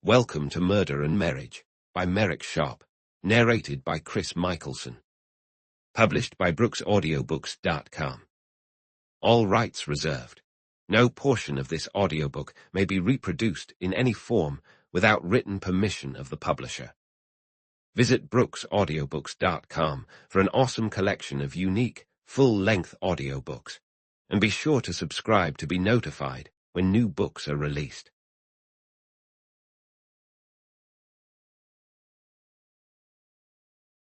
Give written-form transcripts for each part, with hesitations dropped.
Welcome to Murder and Marriage by Merrick Sharp, narrated by Chris Michelson. Published by brooksaudiobooks.com. All rights reserved. No portion of this audiobook may be reproduced in any form without written permission of the publisher. Visit brooksaudiobooks.com for an awesome collection of unique, full-length audiobooks, and be sure to subscribe to be notified when new books are released.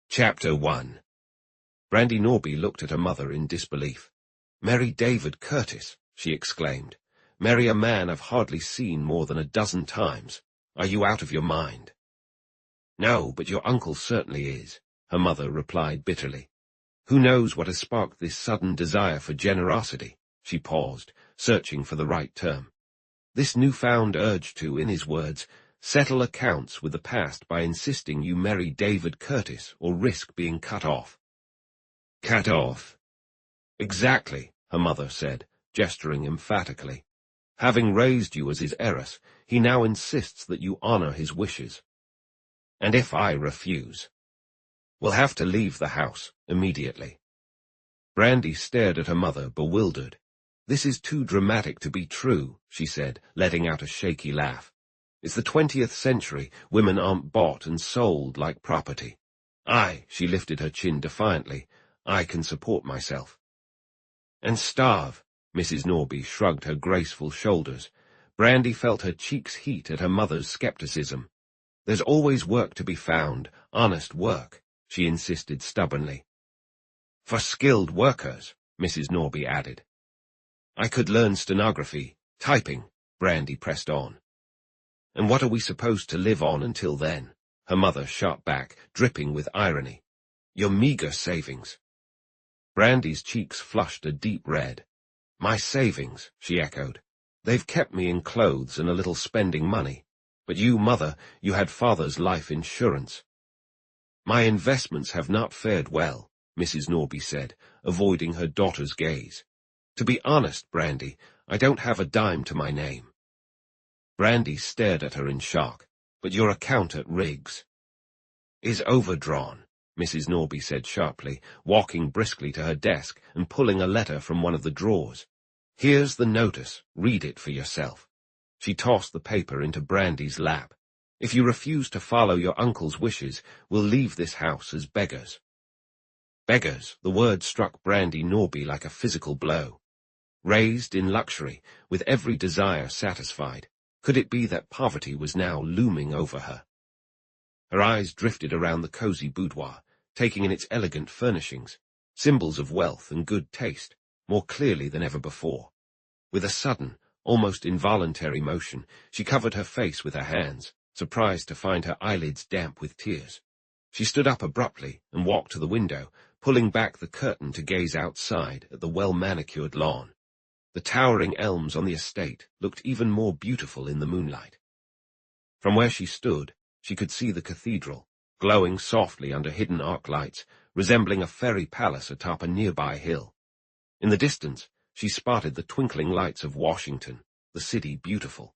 Chapter 1. Brandi Norby looked at her mother in disbelief. "Marry David Curtis," she exclaimed. "Marry a man I've hardly seen more than a dozen times. Are you out of your mind?" "No, but your uncle certainly is," her mother replied bitterly. "Who knows what has sparked this sudden desire for generosity?" She paused, searching for the right term. "This newfound urge to, in his words, settle accounts with the past by insisting you marry David Curtis or risk being cut off." "Cut off?" "Exactly," her mother said, gesturing emphatically. "Having raised you as his heiress, he now insists that you honor his wishes. And if I refuse, we'll have to leave the house immediately." Brandi stared at her mother, bewildered. "This is too dramatic to be true," she said, letting out a shaky laugh. "It's the 20th century. Women aren't bought and sold like property. She lifted her chin defiantly, I can support myself." "And starve," Mrs. Norby shrugged her graceful shoulders. Brandi felt her cheeks heat at her mother's skepticism. "There's always work to be found, honest work," she insisted stubbornly. "For skilled workers," Mrs. Norby added. "I could learn stenography, typing," Brandi pressed on. "And what are we supposed to live on until then?" her mother shot back, dripping with irony. "Your meager savings." Brandi's cheeks flushed a deep red. "My savings," she echoed. "They've kept me in clothes and a little spending money. But you, mother, you had father's life insurance." "My investments have not fared well," Mrs. Norby said, avoiding her daughter's gaze. "To be honest, Brandi, I don't have a dime to my name." Brandi stared at her in shock. "But your account at Riggs is overdrawn," Mrs. Norby said sharply, walking briskly to her desk and pulling a letter from one of the drawers. "Here's the notice. Read it for yourself." She tossed the paper into Brandi's lap. "If you refuse to follow your uncle's wishes, we'll leave this house as beggars." Beggars, the word struck Brandi Norby like a physical blow. Raised in luxury, with every desire satisfied, could it be that poverty was now looming over her? Her eyes drifted around the cozy boudoir, taking in its elegant furnishings, symbols of wealth and good taste, more clearly than ever before. With a sudden, almost involuntary motion, she covered her face with her hands, surprised to find her eyelids damp with tears. She stood up abruptly and walked to the window, pulling back the curtain to gaze outside at the well-manicured lawn. The towering elms on the estate looked even more beautiful in the moonlight. From where she stood, she could see the cathedral, glowing softly under hidden arc lights, resembling a fairy palace atop a nearby hill. In the distance, she spotted the twinkling lights of Washington, the city beautiful.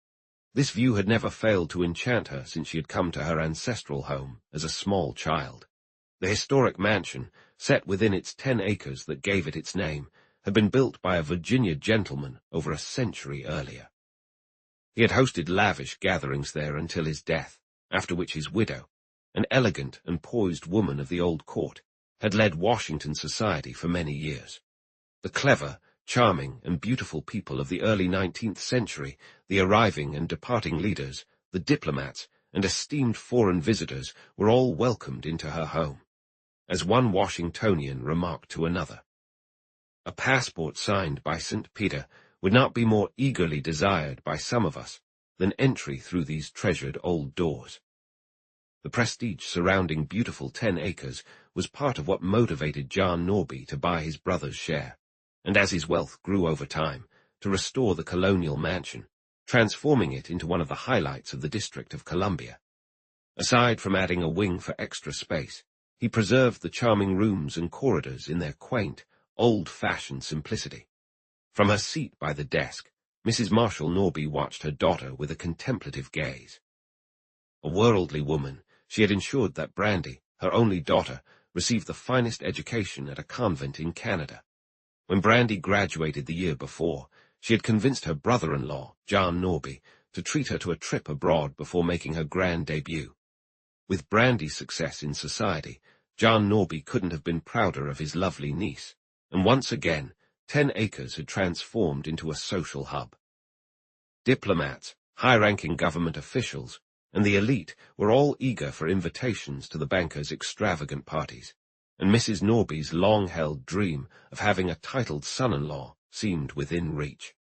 This view had never failed to enchant her since she had come to her ancestral home as a small child. The historic mansion, set within its 10 acres that gave it its name, had been built by a Virginia gentleman over a century earlier. He had hosted lavish gatherings there until his death, after which his widow, an elegant and poised woman of the old court, had led Washington society for many years. The clever, charming, and beautiful people of the early 19th century, the arriving and departing leaders, the diplomats, and esteemed foreign visitors were all welcomed into her home. As one Washingtonian remarked to another, "A passport signed by St. Peter would not be more eagerly desired by some of us than entry through these treasured old doors." The prestige surrounding beautiful 10 acres was part of what motivated John Norby to buy his brother's share, and as his wealth grew over time, to restore the colonial mansion, transforming it into one of the highlights of the District of Columbia. Aside from adding a wing for extra space, he preserved the charming rooms and corridors in their quaint, old-fashioned simplicity. From her seat by the desk, Mrs. Marshall Norby watched her daughter with a contemplative gaze. A worldly woman, she had ensured that Brandi, her only daughter, received the finest education at a convent in Canada. When Brandi graduated the year before, she had convinced her brother-in-law, John Norby, to treat her to a trip abroad before making her grand debut. With Brandi's success in society, John Norby couldn't have been prouder of his lovely niece, and once again, 10 Acres had transformed into a social hub. Diplomats, high-ranking government officials, and the elite were all eager for invitations to the banker's extravagant parties, and Mrs. Norby's long-held dream of having a titled son-in-law seemed within reach.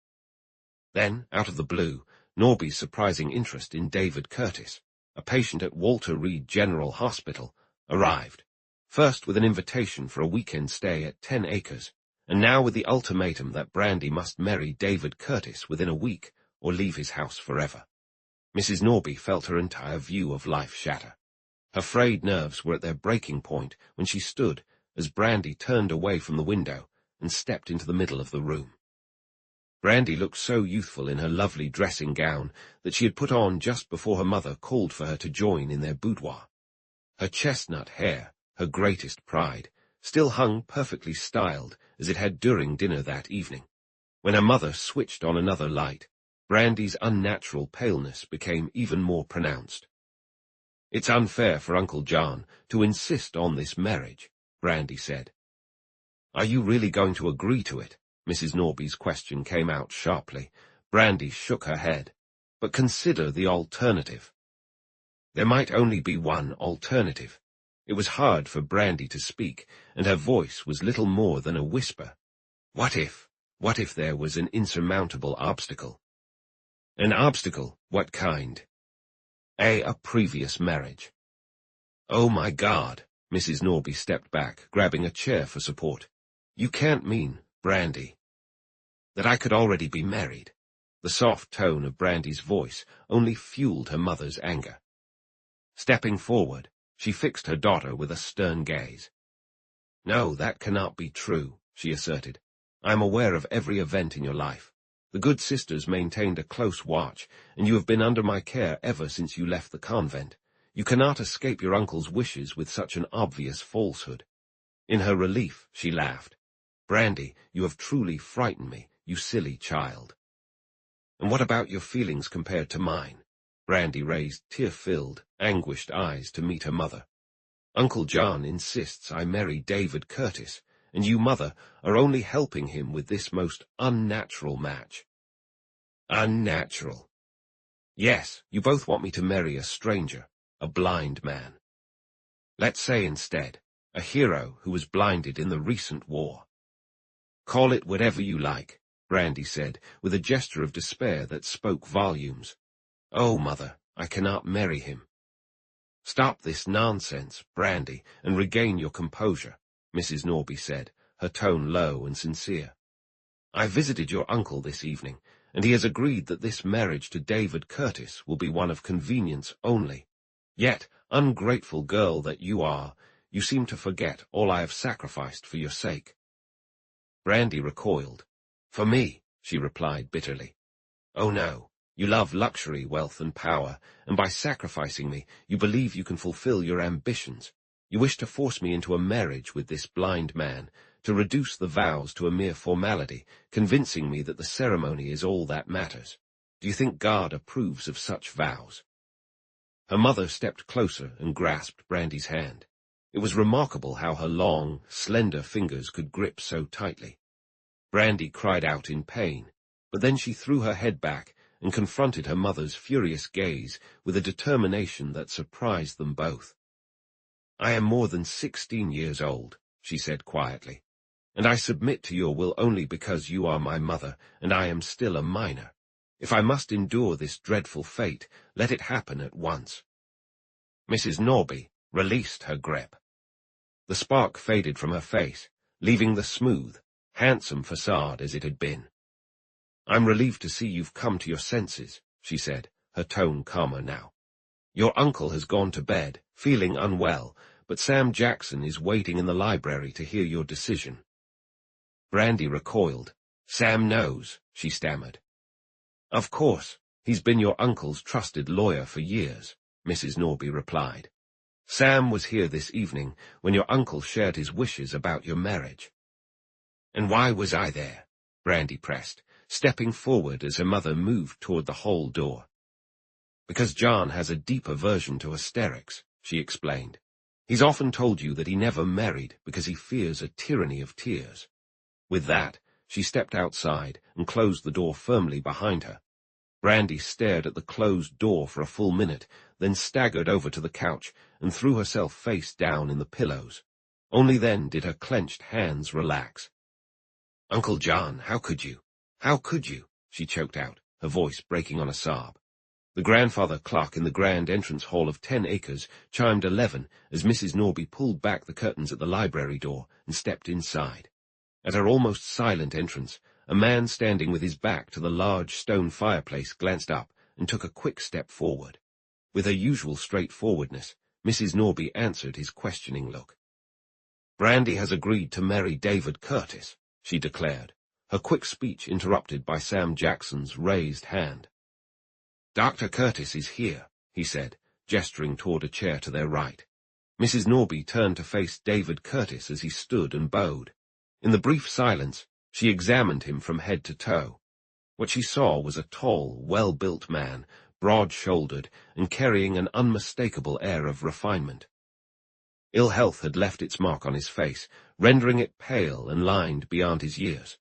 Then, out of the blue, Norby's surprising interest in David Curtis, a patient at Walter Reed General Hospital, arrived, first with an invitation for a weekend stay at 10 Acres, and now with the ultimatum that Brandi must marry David Curtis within a week or leave his house forever. Mrs. Norby felt her entire view of life shatter. Her frayed nerves were at their breaking point when she stood as Brandi turned away from the window and stepped into the middle of the room. Brandi looked so youthful in her lovely dressing gown that she had put on just before her mother called for her to join in their boudoir. Her chestnut hair, her greatest pride, still hung perfectly styled as it had during dinner that evening. When her mother switched on another light, Brandi's unnatural paleness became even more pronounced. "It's unfair for Uncle John to insist on this marriage," Brandi said. "Are you really going to agree to it?" Mrs. Norby's question came out sharply. Brandi shook her head. "But consider the alternative." There might only be one alternative. It was hard for Brandi to speak, and her voice was little more than a whisper. What if there was an insurmountable obstacle? An obstacle? What kind? A previous marriage. "Oh my God!" Mrs. Norby stepped back, grabbing a chair for support. "You can't mean, Brandi, that I could already be married." The soft tone of Brandi's voice only fueled her mother's anger. Stepping forward, she fixed her daughter with a stern gaze. "No, that cannot be true," she asserted. "I am aware of every event in your life. The good sisters maintained a close watch, and you have been under my care ever since you left the convent. You cannot escape your uncle's wishes with such an obvious falsehood." In her relief, she laughed. "Brandi, you have truly frightened me, you silly child." "And what about your feelings compared to mine?" Brandi raised tear-filled, anguished eyes to meet her mother. "Uncle John insists I marry David Curtis, and you, mother, are only helping him with this most unnatural match." "Unnatural?" "Yes, you both want me to marry a stranger, a blind man. Let's say instead, a hero who was blinded in the recent war." "Call it whatever you like," Brandi said, with a gesture of despair that spoke volumes. "Oh, mother, I cannot marry him." "Stop this nonsense, Brandi, and regain your composure," Mrs. Norby said, her tone low and sincere. "I visited your uncle this evening, and he has agreed that this marriage to David Curtis will be one of convenience only. Yet, ungrateful girl that you are, you seem to forget all I have sacrificed for your sake." Brandi recoiled. "For me," she replied bitterly. "Oh no, you love luxury, wealth, and power, and by sacrificing me, you believe you can fulfill your ambitions. You wish to force me into a marriage with this blind man, to reduce the vows to a mere formality, convincing me that the ceremony is all that matters. Do you think God approves of such vows?" Her mother stepped closer and grasped Brandi's hand. It was remarkable how her long, slender fingers could grip so tightly. Brandi cried out in pain, but then she threw her head back and confronted her mother's furious gaze with a determination that surprised them both. "I am more than 16 years old," she said quietly, "and I submit to your will only because you are my mother and I am still a minor. If I must endure this dreadful fate, let it happen at once." Mrs. Norby released her grip. The spark faded from her face, leaving the smooth, handsome facade as it had been. "I'm relieved to see you've come to your senses," she said, her tone calmer now. "Your uncle has gone to bed, feeling unwell, but Sam Jackson is waiting in the library to hear your decision." Brandi recoiled. "Sam knows," she stammered. "Of course. He's been your uncle's trusted lawyer for years. Mrs. Norby replied. Sam was here this evening when your uncle shared his wishes about your marriage. And why was I there? Brandi pressed, stepping forward as her mother moved toward the hall door. Because John has a deep aversion to hysterics, she explained. He's often told you that he never married because he fears a tyranny of tears. With that, she stepped outside and closed the door firmly behind her. Brandi stared at the closed door for a full minute, then staggered over to the couch and threw herself face down in the pillows. Only then did her clenched hands relax. Uncle John, how could you? How could you? She choked out, her voice breaking on a sob. The grandfather clock in the grand entrance hall of 10 acres chimed 11 as Mrs. Norby pulled back the curtains at the library door and stepped inside. At her almost silent entrance, a man standing with his back to the large stone fireplace glanced up and took a quick step forward. With her usual straightforwardness, Mrs. Norby answered his questioning look. Brandi has agreed to marry David Curtis, she declared, her quick speech interrupted by Sam Jackson's raised hand. Dr. Curtis is here, he said, gesturing toward a chair to their right. Mrs. Norby turned to face David Curtis as he stood and bowed. In the brief silence, she examined him from head to toe. What she saw was a tall, well-built man, broad-shouldered, and carrying an unmistakable air of refinement. Ill health had left its mark on his face, rendering it pale and lined beyond his years.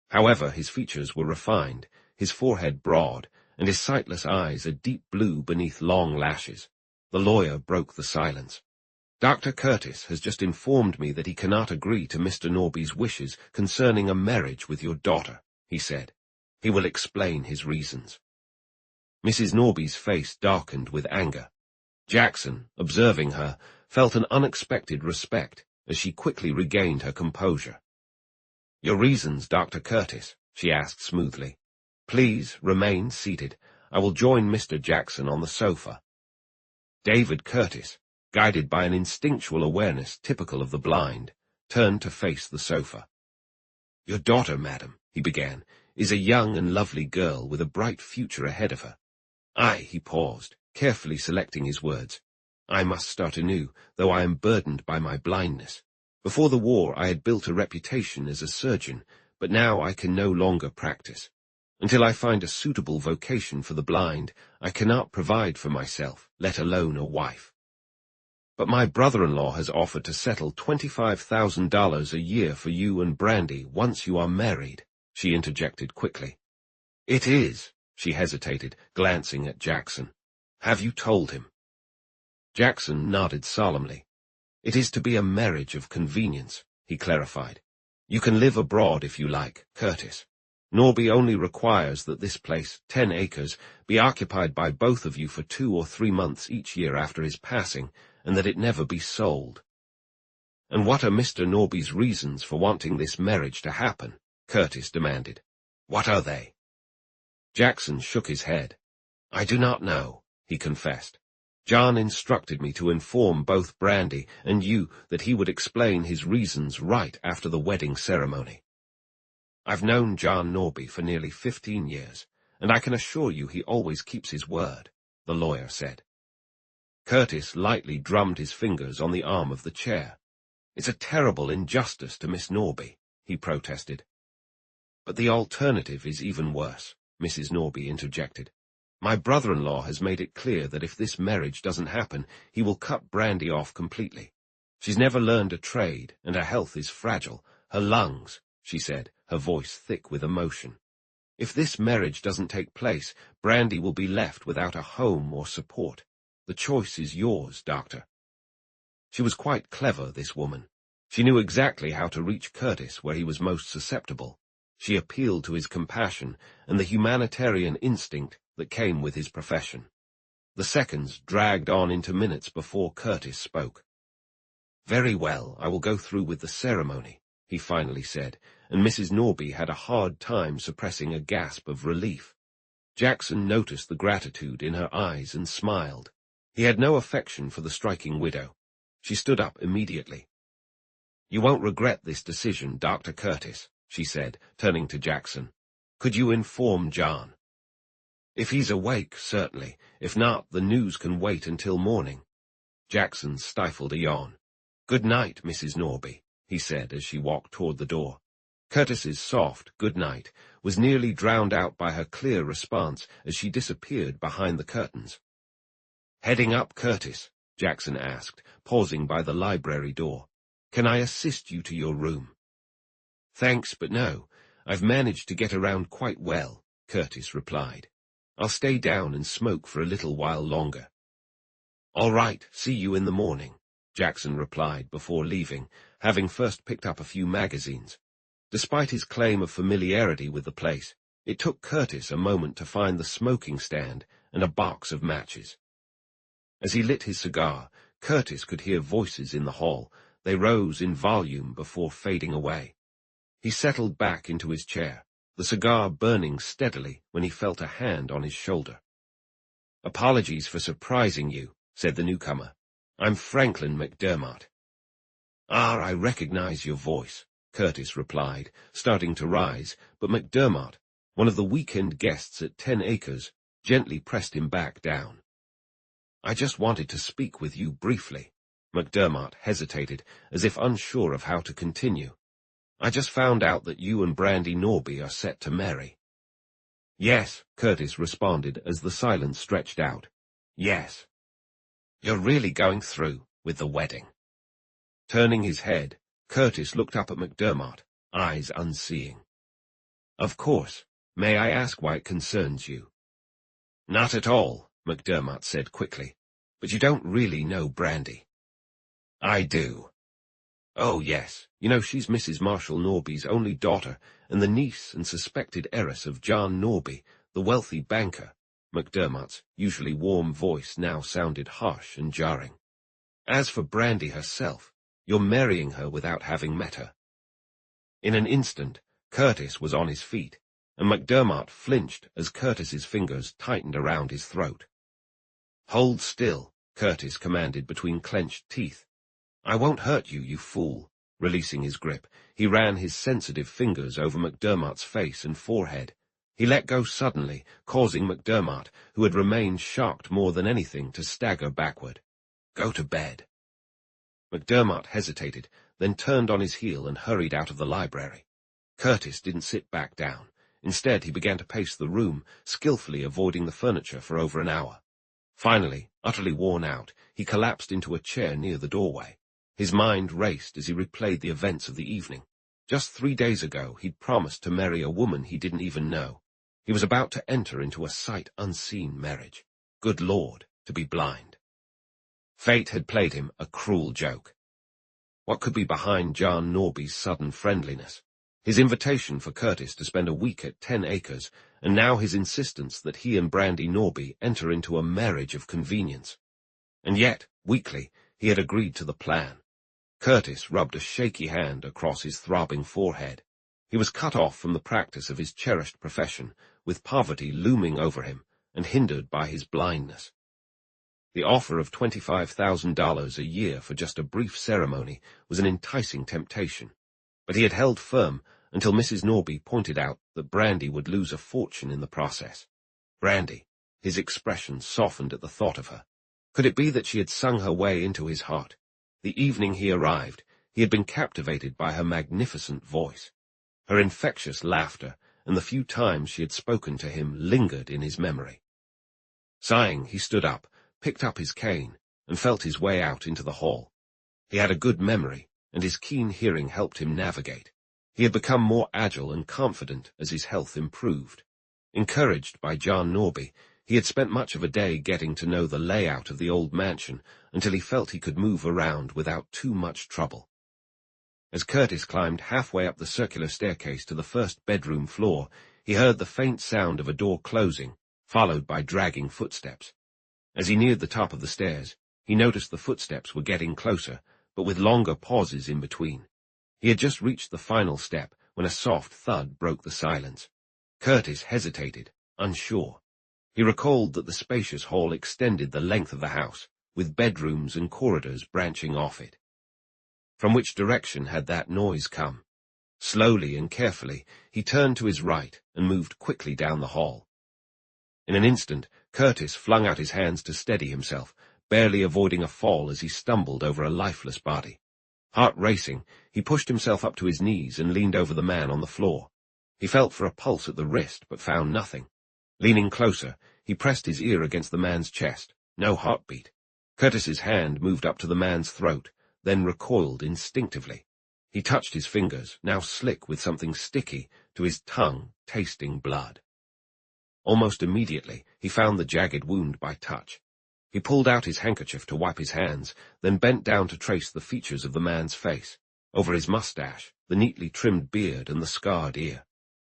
However, his features were refined, his forehead broad, and his sightless eyes a deep blue beneath long lashes. The lawyer broke the silence. Dr. Curtis has just informed me that he cannot agree to Mr. Norby's wishes concerning a marriage with your daughter, he said. He will explain his reasons. Mrs. Norby's face darkened with anger. Jackson, observing her, felt an unexpected respect as she quickly regained her composure. Your reasons, Dr. Curtis, she asked smoothly. Please remain seated. I will join Mr. Jackson on the sofa. David Curtis, guided by an instinctual awareness typical of the blind, turned to face the sofa. Your daughter, madam, he began, is a young and lovely girl with a bright future ahead of her. He paused, carefully selecting his words. I must start anew, though I am burdened by my blindness. Before the war I had built a reputation as a surgeon, but now I can no longer practice. Until I find a suitable vocation for the blind, I cannot provide for myself, let alone a wife. But my brother-in-law has offered to settle $25,000 a year for you and Brandi once you are married, she interjected quickly. It is, she hesitated, glancing at Jackson. Have you told him? Jackson nodded solemnly. It is to be a marriage of convenience, he clarified. You can live abroad if you like, Curtis. Norby only requires that this place, 10 acres, be occupied by both of you for 2 or 3 months each year after his passing, and that it never be sold. And what are Mr. Norby's reasons for wanting this marriage to happen? Curtis demanded. What are they? Jackson shook his head. I do not know, he confessed. John instructed me to inform both Brandi and you that he would explain his reasons right after the wedding ceremony. I've known John Norby for nearly 15 years, and I can assure you he always keeps his word, the lawyer said. Curtis lightly drummed his fingers on the arm of the chair. It's a terrible injustice to Miss Norby, he protested. But the alternative is even worse, Mrs. Norby interjected. My brother-in-law has made it clear that if this marriage doesn't happen, he will cut Brandi off completely. She's never learned a trade, and her health is fragile. Her lungs, she said, her voice thick with emotion. If this marriage doesn't take place, Brandi will be left without a home or support. The choice is yours, Doctor. She was quite clever, this woman. She knew exactly how to reach Curtis where he was most susceptible. She appealed to his compassion and the humanitarian instinct that came with his profession. The seconds dragged on into minutes before Curtis spoke. Very well, I will go through with the ceremony, he finally said, and Mrs. Norby had a hard time suppressing a gasp of relief. Jackson noticed the gratitude in her eyes and smiled. He had no affection for the striking widow. She stood up immediately. You won't regret this decision, Dr. Curtis, she said, turning to Jackson. Could you inform John? If he's awake, certainly. If not, the news can wait until morning. Jackson stifled a yawn. "Good night, Mrs. Norby," he said as she walked toward the door. Curtis's soft good night was nearly drowned out by her clear response as she disappeared behind the curtains. "Heading up, Curtis?" Jackson asked, pausing by the library door. "Can I assist you to your room?" "Thanks, but no. I've managed to get around quite well," Curtis replied. "I'll stay down and smoke for a little while longer." "All right, see you in the morning," Jackson replied before leaving, having first picked up a few magazines. Despite his claim of familiarity with the place, it took Curtis a moment to find the smoking stand and a box of matches. As he lit his cigar, Curtis could hear voices in the hall. They rose in volume before fading away. He settled back into his chair, the cigar burning steadily when he felt a hand on his shoulder. "Apologies for surprising you," said the newcomer. "I'm Franklin McDermott." "Ah, I recognize your voice," Curtis replied, starting to rise, but McDermott, one of the weekend guests at 10 Acres, gently pressed him back down. "I just wanted to speak with you briefly." McDermott hesitated, as if unsure of how to continue. "I just found out that you and Brandi Norby are set to marry." "Yes," Curtis responded as the silence stretched out. "Yes." "You're really going through with the wedding?" Turning his head, Curtis looked up at McDermott, eyes unseeing. "Of course. May I ask why it concerns you?" "Not at all," McDermott said quickly. "But you don't really know Brandi." "I do." "Oh, yes. You know, she's Mrs. Marshall Norby's only daughter and the niece and suspected heiress of John Norby, the wealthy banker." McDermott's usually warm voice now sounded harsh and jarring. "As for Brandi herself, you're marrying her without having met her." In an instant, Curtis was on his feet, and McDermott flinched as Curtis's fingers tightened around his throat. "Hold still," Curtis commanded between clenched teeth. "I won't hurt you, you fool." Releasing his grip, he ran his sensitive fingers over McDermott's face and forehead. He let go suddenly, causing McDermott, who had remained shocked more than anything, to stagger backward. "Go to bed." McDermott hesitated, then turned on his heel and hurried out of the library. Curtis didn't sit back down. Instead, he began to pace the room, skillfully avoiding the furniture for over an hour. Finally, utterly worn out, he collapsed into a chair near the doorway. His mind raced as he replayed the events of the evening. Just 3 days ago, he'd promised to marry a woman he didn't even know. He was about to enter into a sight-unseen marriage. Good Lord, to be blind. Fate had played him a cruel joke. What could be behind John Norby's sudden friendliness? His invitation for Curtis to spend a week at 10 Acres, and now his insistence that he and Brandi Norby enter into a marriage of convenience. And yet, weakly, he had agreed to the plan. Curtis rubbed a shaky hand across his throbbing forehead. He was cut off from the practice of his cherished profession, with poverty looming over him, and hindered by his blindness. The offer of $25,000 a year for just a brief ceremony was an enticing temptation, but he had held firm until Mrs. Norby pointed out that Brandi would lose a fortune in the process. Brandi, his expression softened at the thought of her. Could it be that she had sung her way into his heart? The evening he arrived, he had been captivated by her magnificent voice. Her infectious laughter and the few times she had spoken to him lingered in his memory. Sighing, he stood up, picked up his cane, and felt his way out into the hall. He had a good memory, and his keen hearing helped him navigate. He had become more agile and confident as his health improved. Encouraged by John Norby, he had spent much of a day getting to know the layout of the old mansion until he felt he could move around without too much trouble. As Curtis climbed halfway up the circular staircase to the first bedroom floor, he heard the faint sound of a door closing, followed by dragging footsteps. As he neared the top of the stairs, he noticed the footsteps were getting closer, but with longer pauses in between. He had just reached the final step when a soft thud broke the silence. Curtis hesitated, unsure. He recalled that the spacious hall extended the length of the house, with bedrooms and corridors branching off it. From which direction had that noise come? Slowly and carefully, he turned to his right and moved quickly down the hall. In an instant, Curtis flung out his hands to steady himself, barely avoiding a fall as he stumbled over a lifeless body. Heart racing, he pushed himself up to his knees and leaned over the man on the floor. He felt for a pulse at the wrist, but found nothing. Leaning closer, he pressed his ear against the man's chest. No heartbeat. Curtis's hand moved up to the man's throat, then recoiled instinctively. He touched his fingers, now slick with something sticky, to his tongue, tasting blood. Almost immediately, he found the jagged wound by touch. He pulled out his handkerchief to wipe his hands, then bent down to trace the features of the man's face, over his mustache, the neatly trimmed beard and the scarred ear.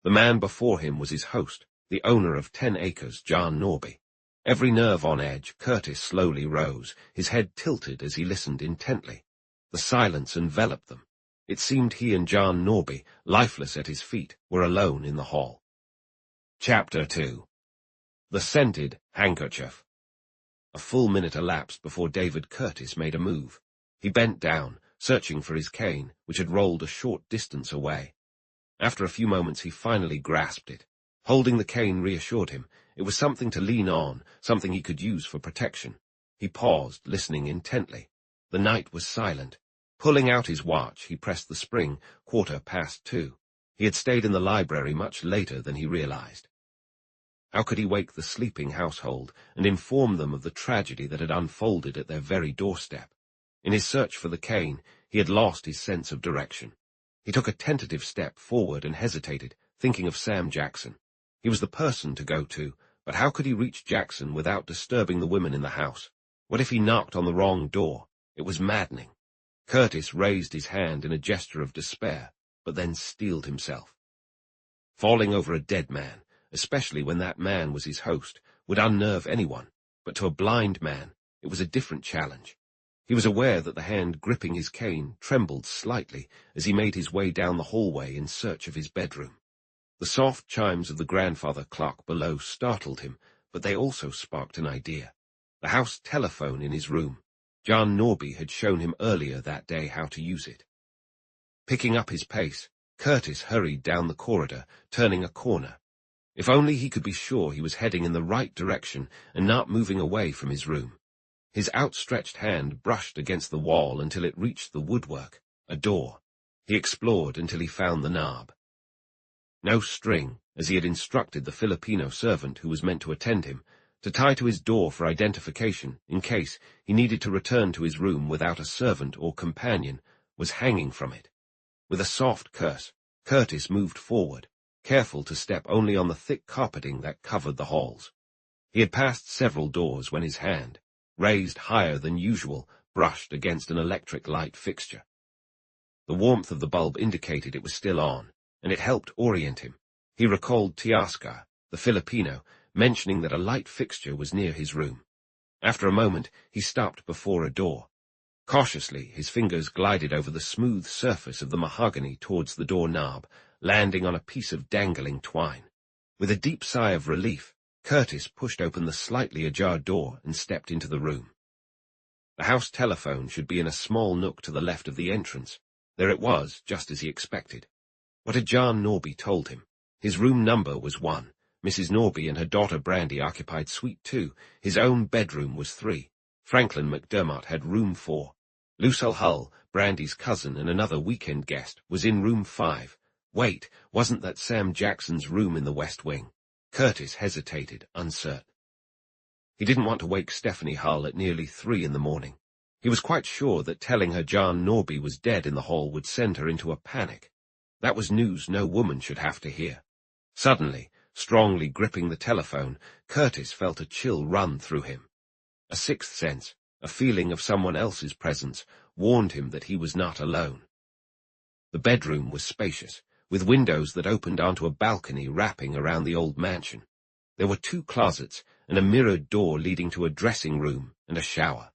The man before him was his host, the owner of 10 acres, John Norby. Every nerve on edge, Curtis slowly rose, his head tilted as he listened intently. The silence enveloped them. It seemed he and John Norby, lifeless at his feet, were alone in the hall. Chapter 2. The Scented Handkerchief. A full minute elapsed before David Curtis made a move. He bent down, searching for his cane, which had rolled a short distance away. After a few moments he finally grasped it. Holding the cane reassured him. It was something to lean on, something he could use for protection. He paused, listening intently. The night was silent. Pulling out his watch, he pressed the spring, 2:15. He had stayed in the library much later than he realized. How could he wake the sleeping household and inform them of the tragedy that had unfolded at their very doorstep? In his search for the cane, he had lost his sense of direction. He took a tentative step forward and hesitated, thinking of Sam Jackson. He was the person to go to, but how could he reach Jackson without disturbing the women in the house? What if he knocked on the wrong door? It was maddening. Curtis raised his hand in a gesture of despair, but then steeled himself. Falling over a dead man, especially when that man was his host, would unnerve anyone, but to a blind man, it was a different challenge. He was aware that the hand gripping his cane trembled slightly as he made his way down the hallway in search of his bedroom. The soft chimes of the grandfather clock below startled him, but they also sparked an idea. The house telephone in his room. John Norby had shown him earlier that day how to use it. Picking up his pace, Curtis hurried down the corridor, turning a corner. If only he could be sure he was heading in the right direction and not moving away from his room. His outstretched hand brushed against the wall until it reached the woodwork, a door. He explored until he found the knob. No string, as he had instructed the Filipino servant who was meant to attend him, to tie to his door for identification in case he needed to return to his room without a servant or companion, was hanging from it. With a soft curse, Curtis moved forward, careful to step only on the thick carpeting that covered the halls. He had passed several doors when his hand, raised higher than usual, brushed against an electric light fixture. The warmth of the bulb indicated it was still on, and it helped orient him. He recalled Tiasca, the Filipino, mentioning that a light fixture was near his room. After a moment, he stopped before a door. Cautiously, his fingers glided over the smooth surface of the mahogany towards the door knob, landing on a piece of dangling twine. With a deep sigh of relief, Curtis pushed open the slightly ajar door and stepped into the room. The house telephone should be in a small nook to the left of the entrance. There it was, just as he expected. What had John Norby told him? His room number was 1. Mrs. Norby and her daughter Brandi occupied suite 2. His own bedroom was 3. Franklin McDermott had room 4. Lucille Hull, Brandi's cousin and another weekend guest, was in room 5. Wait, wasn't that Sam Jackson's room in the West Wing? Curtis hesitated, uncertain. He didn't want to wake Stephanie Hull at nearly 3 in the morning. He was quite sure that telling her John Norby was dead in the hall would send her into a panic. That was news no woman should have to hear. Suddenly, strongly gripping the telephone, Curtis felt a chill run through him. A sixth sense, a feeling of someone else's presence, warned him that he was not alone. The bedroom was spacious, with windows that opened onto a balcony wrapping around the old mansion. There were 2 closets and a mirrored door leading to a dressing room and a shower.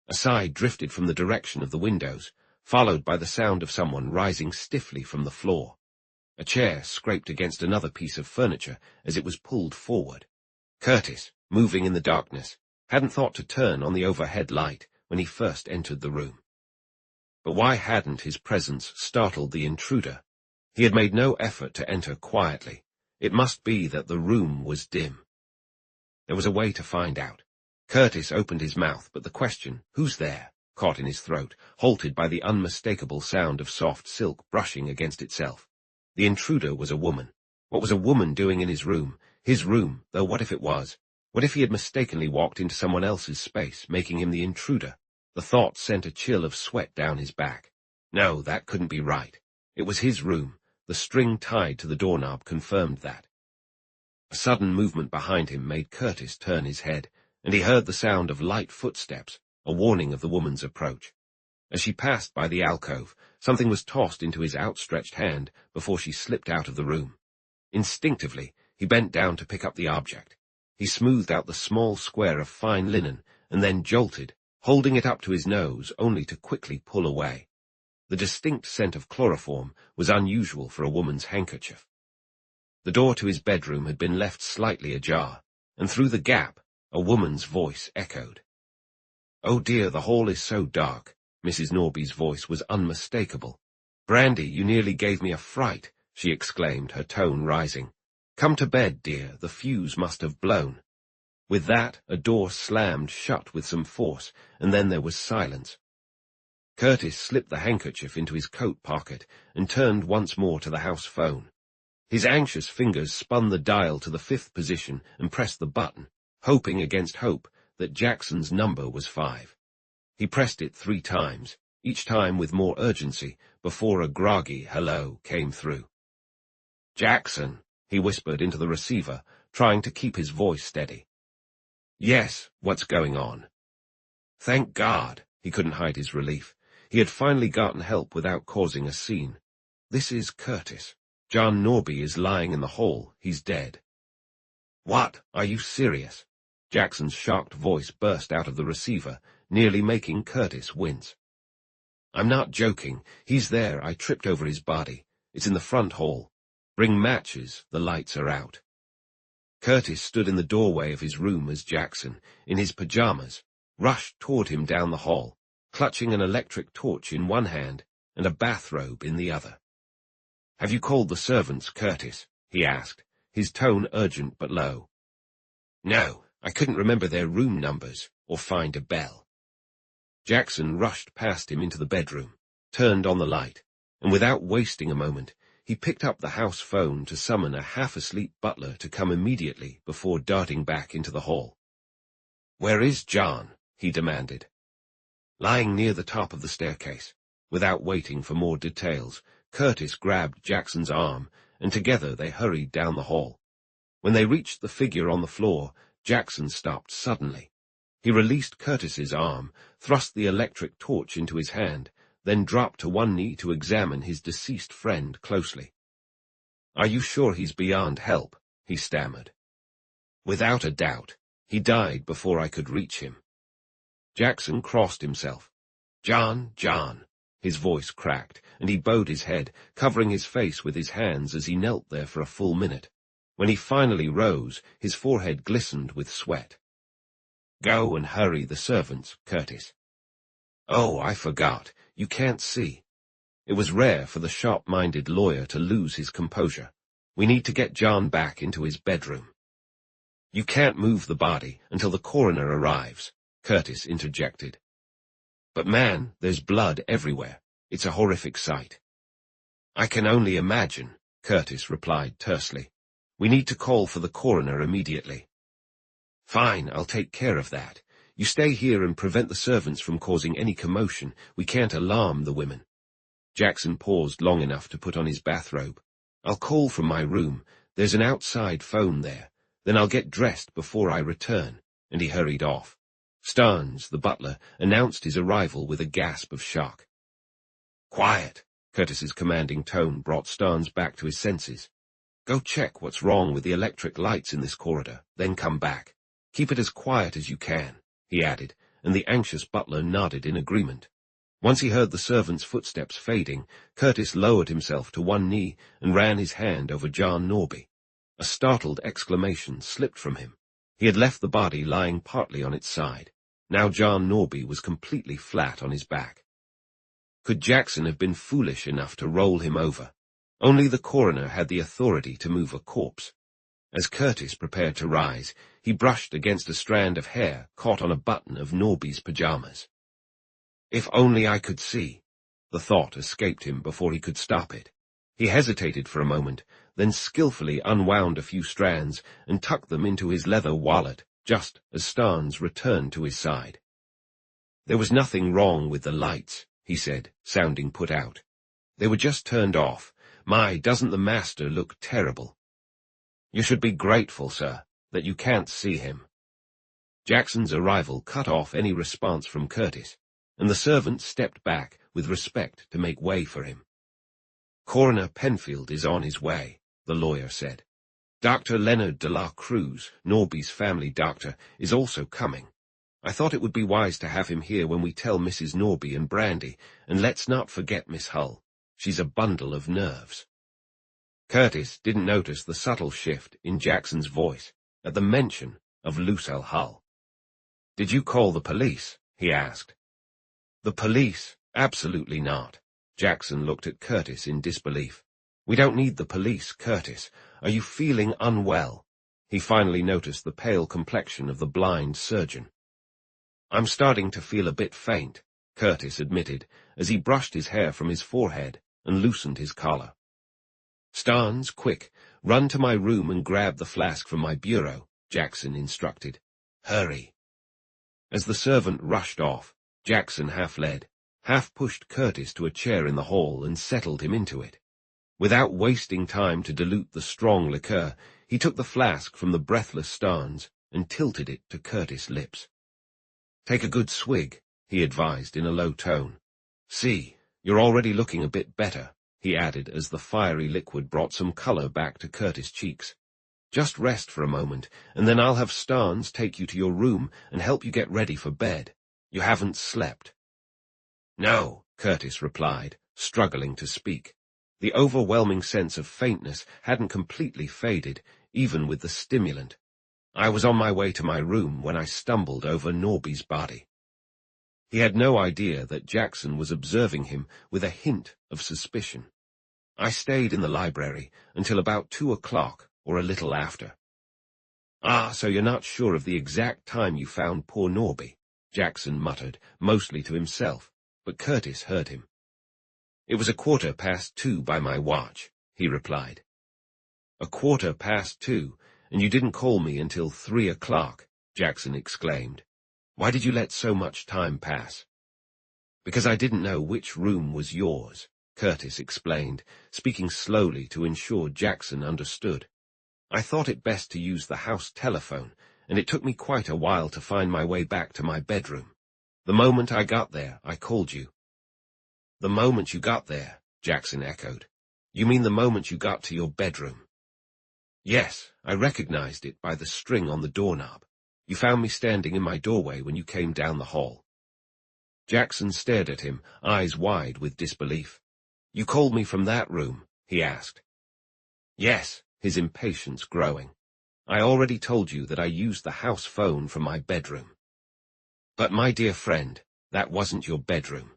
A sigh drifted from the direction of the windows, followed by the sound of someone rising stiffly from the floor. A chair scraped against another piece of furniture as it was pulled forward. Curtis, moving in the darkness, hadn't thought to turn on the overhead light when he first entered the room. But why hadn't his presence startled the intruder? He had made no effort to enter quietly. It must be that the room was dim. There was a way to find out. Curtis opened his mouth, but the question, "Who's there?" caught in his throat, halted by the unmistakable sound of soft silk brushing against itself. The intruder was a woman. What was a woman doing in his room? His room, though what if it was? What if he had mistakenly walked into someone else's space, making him the intruder? The thought sent a chill of sweat down his back. No, that couldn't be right. It was his room. The string tied to the doorknob confirmed that. A sudden movement behind him made Curtis turn his head, and he heard the sound of light footsteps, a warning of the woman's approach. As she passed by the alcove, something was tossed into his outstretched hand before she slipped out of the room. Instinctively, he bent down to pick up the object. He smoothed out the small square of fine linen and then jolted, holding it up to his nose only to quickly pull away. The distinct scent of chloroform was unusual for a woman's handkerchief. The door to his bedroom had been left slightly ajar, and through the gap, a woman's voice echoed. "Oh dear, the hall is so dark." Mrs. Norby's voice was unmistakable. "Brandi, you nearly gave me a fright," she exclaimed, her tone rising. "Come to bed, dear, the fuse must have blown." With that, a door slammed shut with some force, and then there was silence. Curtis slipped the handkerchief into his coat pocket and turned once more to the house phone. His anxious fingers spun the dial to the 5th position and pressed the button, hoping against hope that Jackson's number was 5. He pressed it 3 times, each time with more urgency, before a groggy hello came through. "Jackson," he whispered into the receiver, trying to keep his voice steady. "Yes, what's going on?" Thank God! He couldn't hide his relief. He had finally gotten help without causing a scene. "This is Curtis. John Norby is lying in the hall. He's dead." "What? Are you serious?" Jackson's shocked voice burst out of the receiver, nearly making Curtis wince. "I'm not joking. He's there. I tripped over his body. It's in the front hall. Bring matches. The lights are out." Curtis stood in the doorway of his room as Jackson, in his pajamas, rushed toward him down the hall, clutching an electric torch in one hand and a bathrobe in the other. "Have you called the servants, Curtis?" he asked, his tone urgent but low. "No, I couldn't remember their room numbers or find a bell." Jackson rushed past him into the bedroom, turned on the light, and without wasting a moment, he picked up the house phone to summon a half-asleep butler to come immediately before darting back into the hall. "Where is John?" he demanded. Lying near the top of the staircase. Without waiting for more details, Curtis grabbed Jackson's arm, and together they hurried down the hall. When they reached the figure on the floor, Jackson stopped suddenly. He released Curtis's arm, thrust the electric torch into his hand, then dropped to one knee to examine his deceased friend closely. "Are you sure he's beyond help?" he stammered. "Without a doubt. He died before I could reach him." Jackson crossed himself. John," his voice cracked, and he bowed his head, covering his face with his hands as he knelt there for a full minute. When he finally rose, his forehead glistened with sweat. "Go and hurry the servants, Curtis." "Oh, I forgot. You can't see." It was rare for the sharp-minded lawyer to lose his composure. "We need to get John back into his bedroom." "You can't move the body until the coroner arrives," Curtis interjected. "But man, there's blood everywhere. It's a horrific sight." "I can only imagine," Curtis replied tersely. "We need to call for the coroner immediately." "Fine, I'll take care of that. You stay here and prevent the servants from causing any commotion. We can't alarm the women." Jackson paused long enough to put on his bathrobe. "I'll call from my room. There's an outside phone there. Then I'll get dressed before I return," and he hurried off. Starnes, the butler, announced his arrival with a gasp of shock. "Quiet!" Curtis's commanding tone brought Starnes back to his senses. "Go check what's wrong with the electric lights in this corridor, then come back. Keep it as quiet as you can," he added, and the anxious butler nodded in agreement. Once he heard the servant's footsteps fading, Curtis lowered himself to one knee and ran his hand over John Norby. A startled exclamation slipped from him. He had left the body lying partly on its side. Now John Norby was completely flat on his back. Could Jackson have been foolish enough to roll him over? Only the coroner had the authority to move a corpse. As Curtis prepared to rise, He brushed against a strand of hair caught on a button of Norby's pajamas. If only I could see. The thought escaped him before he could stop it. He hesitated for a moment, then skillfully unwound a few strands and tucked them into his leather wallet, just as Starnes returned to his side. There was nothing wrong with the lights, he said, sounding put out. They were just turned off. My, doesn't the master look terrible? You should be grateful, sir, that you can't see him. Jackson's arrival cut off any response from Curtis, and the servant stepped back with respect to make way for him. Coroner Penfield is on his way, the lawyer said. Dr. Leonard de la Cruz, Norby's family doctor, is also coming. I thought it would be wise to have him here when we tell Mrs. Norby and Brandi, and let's not forget Miss Hull. She's a bundle of nerves. Curtis didn't notice the subtle shift in Jackson's voice at the mention of Lucille Hull. Did you call the police? He asked. The police? Absolutely not. Jackson looked at Curtis in disbelief. We don't need the police, Curtis. Are you feeling unwell? He finally noticed the pale complexion of the blind surgeon. I'm starting to feel a bit faint, Curtis admitted, as he brushed his hair from his forehead and loosened his collar. Starnes, quick, run to my room and grab the flask from my bureau, Jackson instructed. Hurry. As the servant rushed off, Jackson half-led, half-pushed Curtis to a chair in the hall and settled him into it. Without wasting time to dilute the strong liqueur, he took the flask from the breathless Starnes and tilted it to Curtis' lips. Take a good swig, he advised in a low tone. See, you're already looking a bit better, he added as the fiery liquid brought some color back to Curtis' cheeks. Just rest for a moment, and then I'll have Starnes take you to your room and help you get ready for bed. You haven't slept. No, Curtis replied, struggling to speak. The overwhelming sense of faintness hadn't completely faded, even with the stimulant. I was on my way to my room when I stumbled over Norby's body. He had no idea that Jackson was observing him with a hint of suspicion. I stayed in the library until about 2 o'clock or a little after. Ah, so you're not sure of the exact time you found poor Norby, Jackson muttered, mostly to himself, but Curtis heard him. It was 2:15 by my watch, he replied. 2:15, and you didn't call me until 3 o'clock, Jackson exclaimed. Why did you let so much time pass? Because I didn't know which room was yours, Curtis explained, speaking slowly to ensure Jackson understood. I thought it best to use the house telephone, and it took me quite a while to find my way back to my bedroom. The moment I got there, I called you. The moment you got there, Jackson echoed. You mean the moment you got to your bedroom? Yes, I recognized it by the string on the doorknob. You found me standing in my doorway when you came down the hall. Jackson stared at him, eyes wide with disbelief. You called me from that room? He asked. Yes, his impatience growing. I already told you that I used the house phone from my bedroom. But my dear friend, that wasn't your bedroom.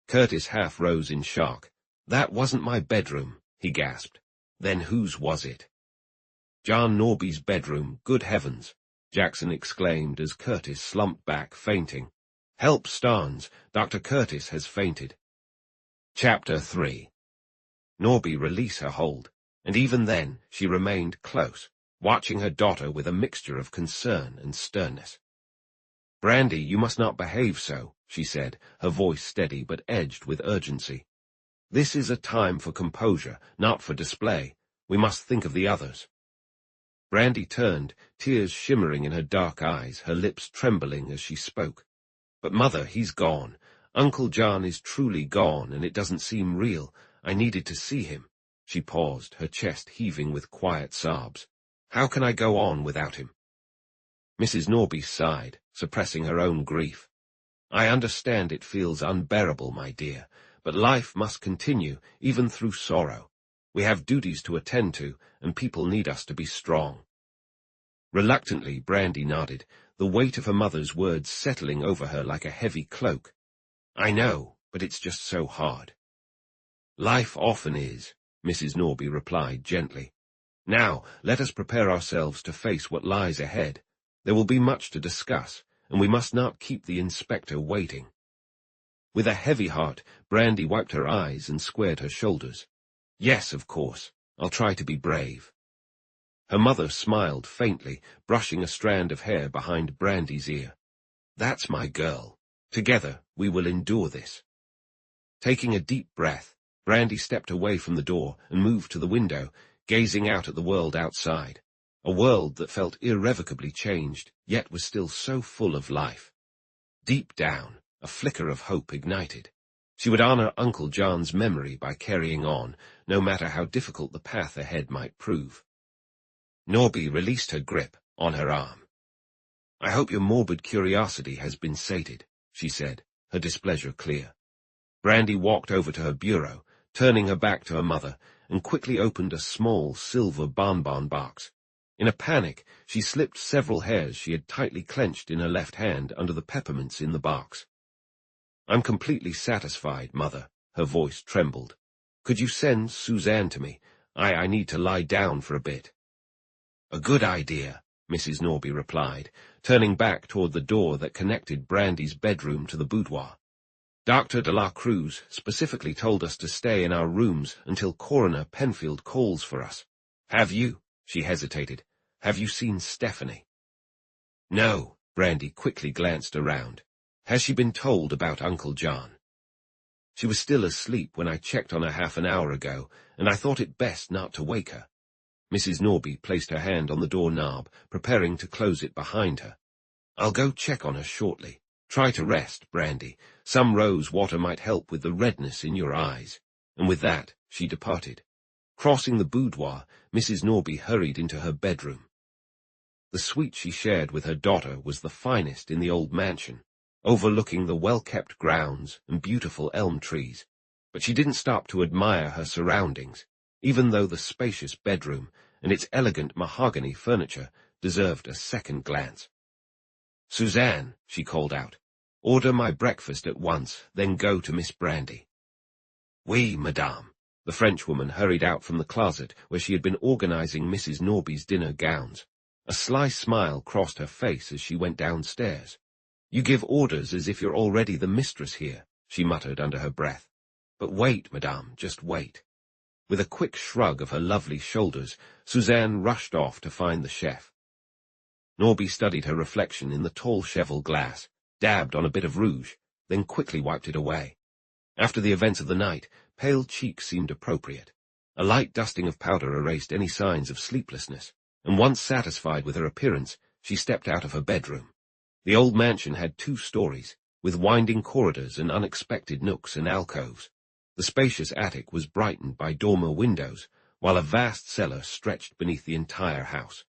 Curtis half rose in shock. That wasn't my bedroom, he gasped. Then whose was it? John Norby's bedroom, good heavens, Jackson exclaimed as Curtis slumped back, fainting. Help, Starnes, Dr. Curtis has fainted. Chapter 3. Norby released her hold, and even then she remained close, watching her daughter with a mixture of concern and sternness. Brandi, you must not behave so, she said, her voice steady but edged with urgency. This is a time for composure, not for display. We must think of the others. Brandi turned, tears shimmering in her dark eyes, her lips trembling as she spoke. But Mother, he's gone. Uncle John is truly gone, and it doesn't seem real. I needed to see him. She paused, her chest heaving with quiet sobs. How can I go on without him? Mrs. Norby sighed, suppressing her own grief. I understand it feels unbearable, my dear, but life must continue, even through sorrow. We have duties to attend to, and people need us to be strong. Reluctantly, Brandi nodded, the weight of her mother's words settling over her like a heavy cloak. I know, but it's just so hard. Life often is, Mrs. Norby replied gently. Now, let us prepare ourselves to face what lies ahead. There will be much to discuss, and we must not keep the inspector waiting. With a heavy heart, Brandi wiped her eyes and squared her shoulders. Yes, of course. I'll try to be brave. Her mother smiled faintly, brushing a strand of hair behind Brandi's ear. That's my girl. Together, we will endure this. Taking a deep breath, Brandi stepped away from the door and moved to the window, gazing out at the world outside. A world that felt irrevocably changed, yet was still so full of life. Deep down, a flicker of hope ignited. She would honor Uncle John's memory by carrying on, no matter how difficult the path ahead might prove. Norby released her grip on her arm. I hope your morbid curiosity has been sated, she said, her displeasure clear. Brandi walked over to her bureau, turning her back to her mother, and quickly opened a small silver bonbon box. In a panic, she slipped several hairs she had tightly clenched in her left hand under the peppermints in the box. I'm completely satisfied, Mother, her voice trembled. Could you send Suzanne to me? I need to lie down for a bit. A good idea, Mrs. Norby replied, turning back toward the door that connected Brandi's bedroom to the boudoir. Dr. de la Cruz specifically told us to stay in our rooms until Coroner Penfield calls for us. Have you? She hesitated. Have you seen Stephanie? No, Brandi quickly glanced around. Has she been told about Uncle John? She was still asleep when I checked on her half an hour ago, and I thought it best not to wake her. Mrs. Norby placed her hand on the doorknob, preparing to close it behind her. I'll go check on her shortly. Try to rest, Brandi. Some rose water might help with the redness in your eyes. And with that, she departed. Crossing the boudoir, Mrs. Norby hurried into her bedroom. The suite she shared with her daughter was the finest in the old mansion, overlooking the well-kept grounds and beautiful elm trees. But she didn't stop to admire her surroundings, even though the spacious bedroom and its elegant mahogany furniture deserved a second glance. Suzanne, she called out, order my breakfast at once, then go to Miss Brandi. Oui, madame. The Frenchwoman hurried out from the closet where she had been organizing Mrs. Norby's dinner gowns. A sly smile crossed her face as she went downstairs. You give orders as if you're already the mistress here, she muttered under her breath. But wait, madame, just wait. With a quick shrug of her lovely shoulders, Suzanne rushed off to find the chef. Norby studied her reflection in the tall cheval glass, dabbed on a bit of rouge, then quickly wiped it away. After the events of the night, pale cheeks seemed appropriate. A light dusting of powder erased any signs of sleeplessness, and once satisfied with her appearance, she stepped out of her bedroom. The old mansion had 2 stories, with winding corridors and unexpected nooks and alcoves. The spacious attic was brightened by dormer windows, while a vast cellar stretched beneath the entire house.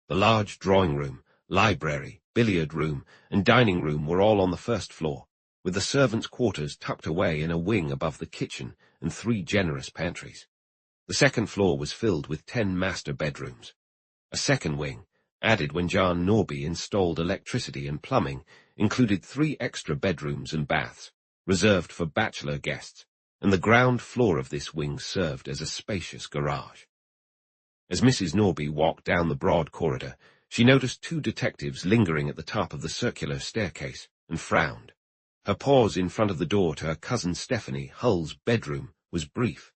The large drawing room, library, billiard room, and dining room were all on the first floor, with the servants' quarters tucked away in a wing above the kitchen and 3 generous pantries. The second floor was filled with 10 master bedrooms. A second wing, added when John Norby installed electricity and plumbing, included 3 extra bedrooms and baths, reserved for bachelor guests, and the ground floor of this wing served as a spacious garage. As Mrs. Norby walked down the broad corridor, she noticed 2 detectives lingering at the top of the circular staircase, and frowned. Her pause in front of the door to her cousin Stephanie Hull's bedroom was brief.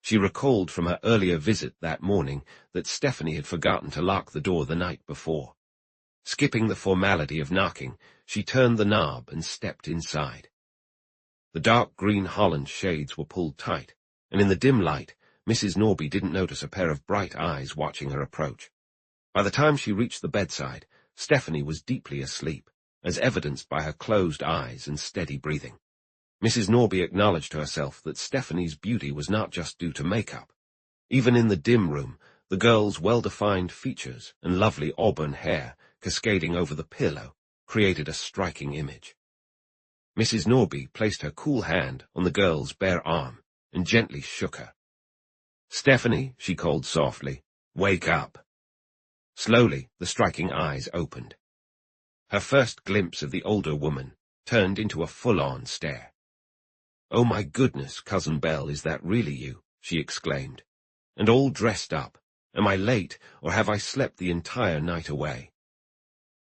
She recalled from her earlier visit that morning that Stephanie had forgotten to lock the door the night before. Skipping the formality of knocking, she turned the knob and stepped inside. The dark green Holland shades were pulled tight, and in the dim light, Mrs. Norby didn't notice a pair of bright eyes watching her approach. By the time she reached the bedside, Stephanie was deeply asleep, as evidenced by her closed eyes and steady breathing. Mrs. Norby acknowledged to herself that Stephanie's beauty was not just due to makeup. Even in the dim room, the girl's well-defined features and lovely auburn hair cascading over the pillow created a striking image. Mrs. Norby placed her cool hand on the girl's bare arm and gently shook her. "Stephanie," she called softly, "wake up." Slowly, the striking eyes opened. Her first glimpse of the older woman turned into a full-on stare. "Oh my goodness, Cousin Belle, is that really you?" she exclaimed. "And all dressed up, Am I late, or have I slept the entire night away?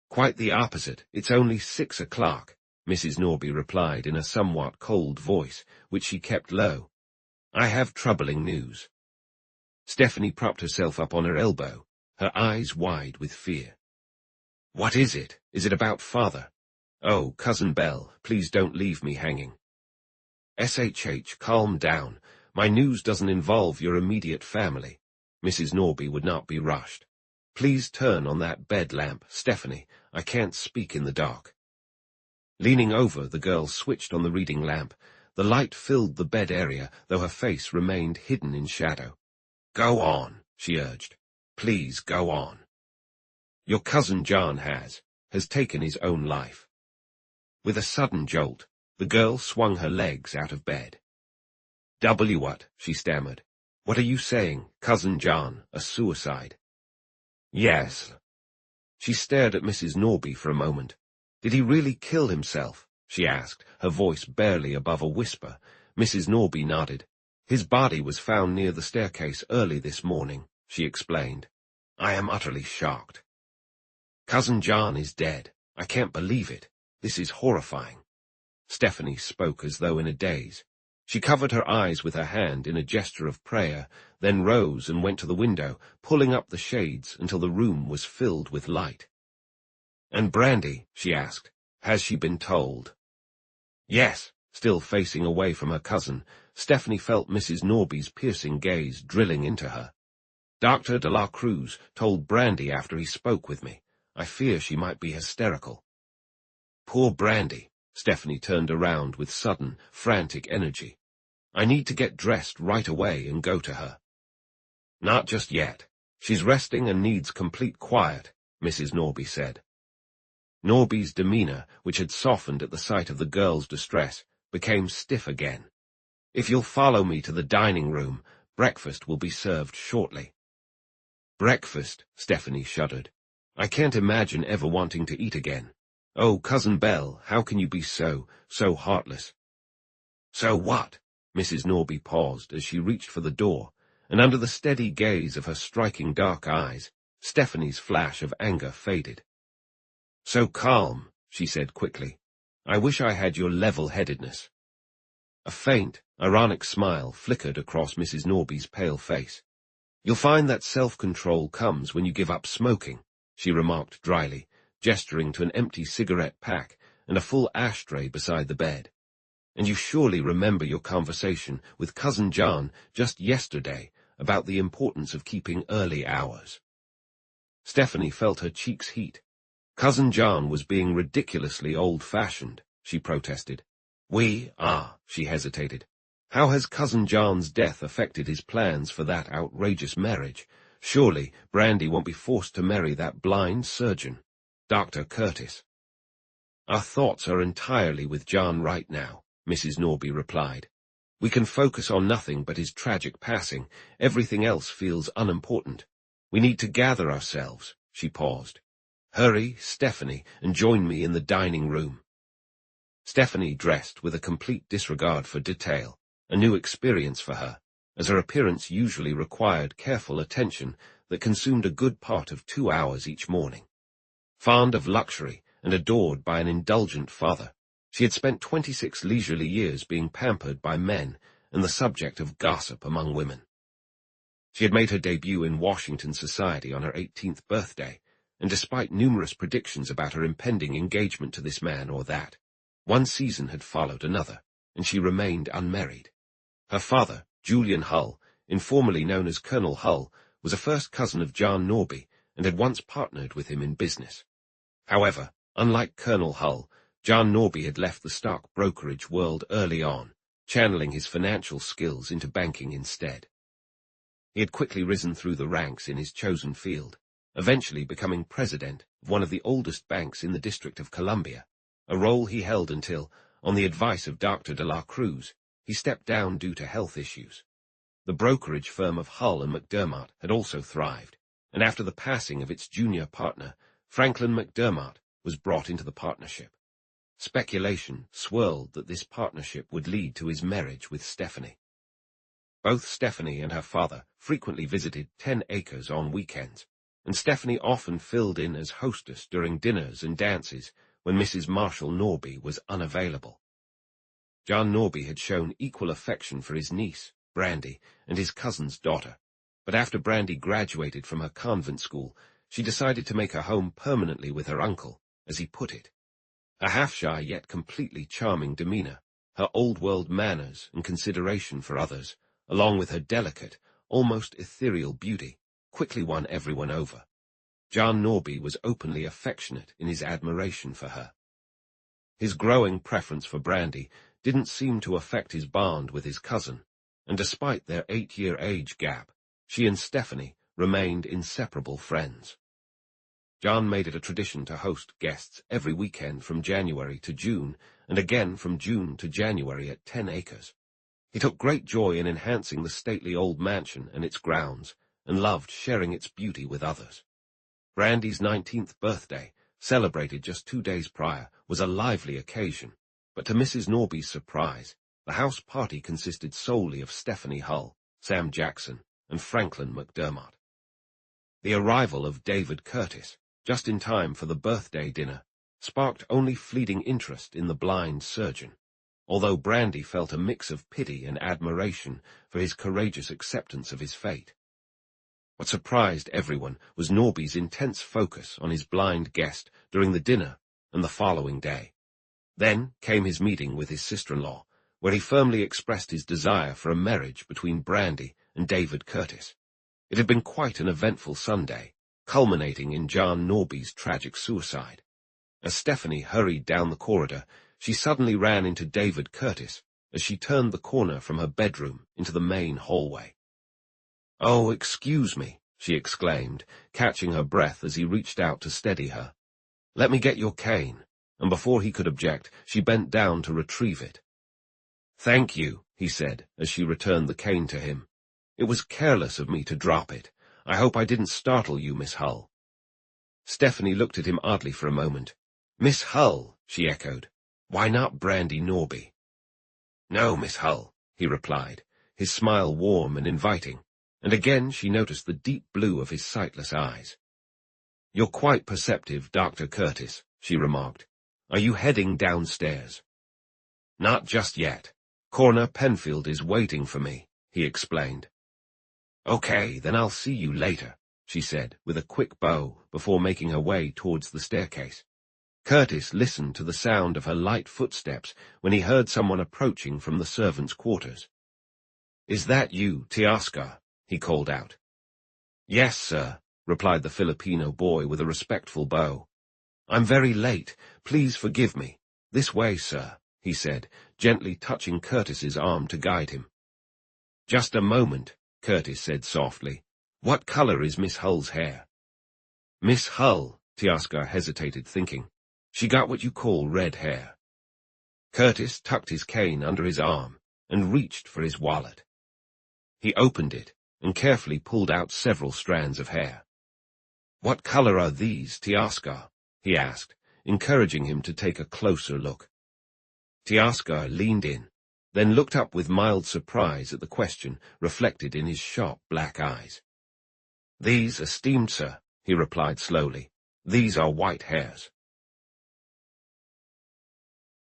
Quite the opposite. It's only 6 o'clock, Mrs. Norby replied in a somewhat cold voice, which she kept low. I have troubling news. Stephanie propped herself up on her elbow, her eyes wide with fear. What is it? Is it about father? Oh, Cousin Belle, please don't leave me hanging. SHH, calm down. My news doesn't involve your immediate family. Mrs. Norby would not be rushed. Please turn on that bed lamp, Stephanie. I can't speak in the dark. Leaning over, the girl switched on the reading lamp. The light filled the bed area, though her face remained hidden in shadow. Go on, she urged. Please go on. Your cousin John has taken his own life. With a sudden jolt, the girl swung her legs out of bed. What? She stammered. What are you saying, Cousin John, a suicide? Yes. She stared at Mrs. Norby for a moment. Did he really kill himself? She asked, her voice barely above a whisper. Mrs. Norby nodded. His body was found near the staircase early this morning, she explained. I am utterly shocked. Cousin John is dead. I can't believe it. This is horrifying. Stephanie spoke as though in a daze. She covered her eyes with her hand in a gesture of prayer, then rose and went to the window, pulling up the shades until the room was filled with light. And Brandi, she asked, has she been told? Yes. Still facing away from her cousin, Stephanie felt Mrs. Norby's piercing gaze drilling into her. Dr. de la Cruz told Brandi after he spoke with me. I fear she might be hysterical. Poor Brandi. Stephanie turned around with sudden, frantic energy. I need to get dressed right away and go to her. Not just yet. She's resting and needs complete quiet, Mrs. Norby said. Norby's demeanor, which had softened at the sight of the girl's distress, became stiff again. If you'll follow me to the dining room, breakfast will be served shortly. Breakfast, Stephanie shuddered. I can't imagine ever wanting to eat again. Oh, Cousin Belle, how can you be so heartless? So what? Mrs. Norby paused as she reached for the door, and under the steady gaze of her striking dark eyes, Stephanie's flash of anger faded. So calm, she said quickly. I wish I had your level-headedness. A faint, ironic smile flickered across Mrs. Norby's pale face. You'll find that self-control comes when you give up smoking, she remarked dryly, gesturing to an empty cigarette pack and a full ashtray beside the bed. And you surely remember your conversation with Cousin John just yesterday about the importance of keeping early hours. Stephanie felt her cheeks heat. Cousin John was being ridiculously old-fashioned, she protested. She hesitated. How has Cousin John's death affected his plans for that outrageous marriage? Surely Brandi won't be forced to marry that blind surgeon, Dr. Curtis. Our thoughts are entirely with John right now, Mrs. Norby replied. We can focus on nothing but his tragic passing. Everything else feels unimportant. We need to gather ourselves, she paused. Hurry, Stephanie, and join me in the dining room. Stephanie dressed with a complete disregard for detail, a new experience for her, as her appearance usually required careful attention that consumed a good part of 2 hours each morning. Fond of luxury and adored by an indulgent father, she had spent 26 leisurely years being pampered by men and the subject of gossip among women. She had made her debut in Washington society on her 18th birthday, and despite numerous predictions about her impending engagement to this man or that, one season had followed another, and she remained unmarried. Her father, Julian Hull, informally known as Colonel Hull, was a first cousin of John Norby and had once partnered with him in business. However, unlike Colonel Hull, John Norby had left the stock brokerage world early on, channeling his financial skills into banking instead. He had quickly risen through the ranks in his chosen field, eventually becoming president of one of the oldest banks in the District of Columbia, a role he held until, on the advice of Dr. de la Cruz, he stepped down due to health issues. The brokerage firm of Hull and McDermott had also thrived, and after the passing of its junior partner, Franklin McDermott was brought into the partnership. Speculation swirled that this partnership would lead to his marriage with Stephanie. Both Stephanie and her father frequently visited 10 Acres on weekends, and Stephanie often filled in as hostess during dinners and dances when Mrs. Marshall Norby was unavailable. John Norby had shown equal affection for his niece, Brandi, and his cousin's daughter, but after Brandi graduated from her convent school, she decided to make her home permanently with her uncle, as he put it. Her half-shy yet completely charming demeanor, her old-world manners and consideration for others, along with her delicate, almost ethereal beauty, quickly won everyone over. John Norby was openly affectionate in his admiration for her. His growing preference for Brandi didn't seem to affect his bond with his cousin, and despite their 8-year age gap, she and Stephanie remained inseparable friends. John made it a tradition to host guests every weekend from January to June, and again from June to January at 10 Acres. He took great joy in enhancing the stately old mansion and its grounds, and loved sharing its beauty with others. Brandi's 19th birthday, celebrated just 2 days prior, was a lively occasion, but to Mrs. Norby's surprise, the house party consisted solely of Stephanie Hull, Sam Jackson, and Franklin McDermott. The arrival of David Curtis, just in time for the birthday dinner, sparked only fleeting interest in the blind surgeon, although Brandi felt a mix of pity and admiration for his courageous acceptance of his fate. What surprised everyone was Norby's intense focus on his blind guest during the dinner and the following day. Then came his meeting with his sister-in-law, where he firmly expressed his desire for a marriage between Brandi and David Curtis. It had been quite an eventful Sunday, culminating in John Norby's tragic suicide. As Stephanie hurried down the corridor, she suddenly ran into David Curtis as she turned the corner from her bedroom into the main hallway. "Oh, excuse me," she exclaimed, catching her breath as he reached out to steady her. "Let me get your cane," and before he could object, she bent down to retrieve it. "Thank you," he said as she returned the cane to him. "It was careless of me to drop it. I hope I didn't startle you, Miss Hull." Stephanie looked at him oddly for a moment. "Miss Hull," she echoed. "Why not Brandi Norby?" "No, Miss Hull," he replied, his smile warm and inviting, and again she noticed the deep blue of his sightless eyes. "You're quite perceptive, Dr. Curtis," she remarked. "Are you heading downstairs?" "Not just yet. Coroner Penfield is waiting for me," he explained. "Okay, then I'll see you later," she said, with a quick bow before making her way towards the staircase. Curtis listened to the sound of her light footsteps when he heard someone approaching from the servants' quarters. "Is that you, Teoscar?" he called out. "Yes, sir," replied the Filipino boy with a respectful bow. "I'm very late. Please forgive me. This way, sir," he said, gently touching Curtis's arm to guide him. "Just a moment," Curtis said softly. "What color is Miss Hull's hair?" "Miss Hull," Teoscar hesitated, thinking. "She got what you call red hair." Curtis tucked his cane under his arm and reached for his wallet. He opened it and carefully pulled out several strands of hair. "What color are these, Teoscar?" he asked, encouraging him to take a closer look. Teoscar leaned in, then looked up with mild surprise at the question reflected in his sharp black eyes. "These, esteemed sir," he replied slowly, "these are white hairs."